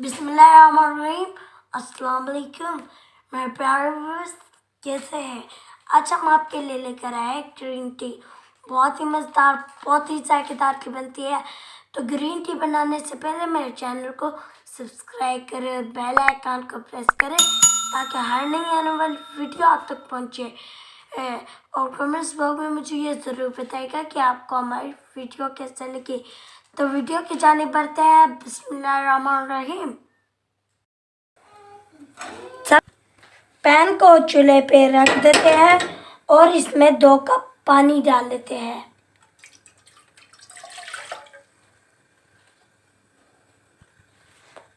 बिस्मिल्लाहिर्रहमानिर्रहीम। अस्सलाम वालेकुम मेरे प्यारे व्यूअर्स, कैसे हैं? आज हम आपके लिए लेकर आए हैं ग्रीन टी। बहुत ही मज़ेदार, बहुत ही जायकेदार की बनती है। तो ग्रीन टी बनाने से पहले मेरे चैनल को सब्सक्राइब करें और बेल आइकन को प्रेस करें ताकि हर नई आने वाली वीडियो आप तक पहुंचे। और कमेंट्स बॉक्स में मुझे ये ज़रूर बताइएगा कि आपको हमारी वीडियो कैसे लगी। तो वीडियो की जानिब बढ़ते हैं। बिस्मिल्लाहिर्रहमानिर्रहीम। पैन को चूल्हे पे रख देते हैं और इसमें 2 कप पानी डाल देते हैं।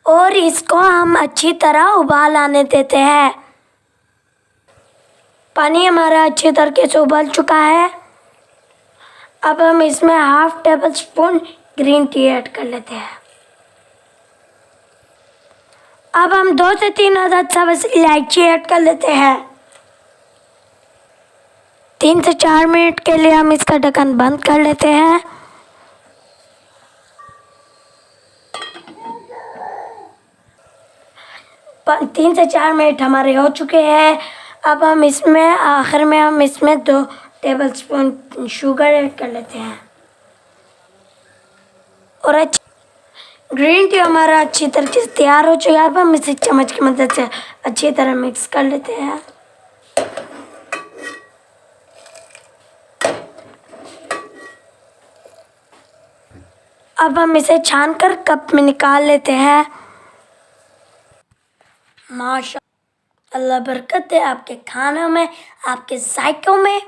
और इसको हम अच्छी तरह उबाल आने देते हैं। पानी हमारा अच्छी तरीके से उबल चुका है। अब हम इसमें half table spoon green tea add कर लेते हैं। अब हम 2 से 3 अदद सब्ज़ इलायची ऐड कर लेते हैं। 3 से 4 मिनट के लिए हम इसका ढक्कन बंद कर लेते हैं। तीन से 4 मिनट हमारे हो चुके हैं। अब हम इसमें आखिर में 2 टेबल स्पून शुगर ऐड कर लेते हैं। और ग्रीन टी हमारा अच्छी तरीके से तैयार हो चुका है। अब हम इसे चम्मच की मदद से अच्छी तरह मिक्स कर लेते हैं। अब हम इसे छानकर कप में निकाल लेते हैं। माशाअल्लाह, अल्लाह बरकत है आपके खानों में, आपके जायकों में।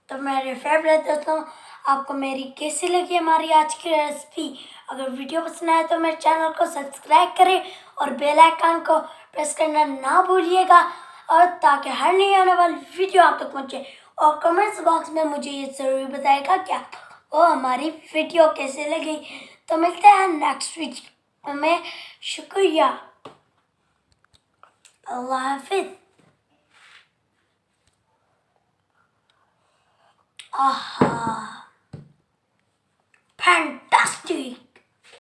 तो मेरे फेवरेट दोस्तों, आपको मेरी कैसी लगी हमारी आज की रेसिपी? अगर वीडियो पसंद आए तो मेरे चैनल को सब्सक्राइब करें और बेल आइकन को प्रेस करना ना भूलिएगा, और ताकि हर नई आने वाली वीडियो आप तक पहुंचे। और कमेंट्स बॉक्स में मुझे ये ज़रूर बताएगा कि आपको हमारी वीडियो कैसे लगी। तो मिलते हैं नेक्स्ट वीडियो में। शुक्रिया, अल्लाह हाफिज़। आहा।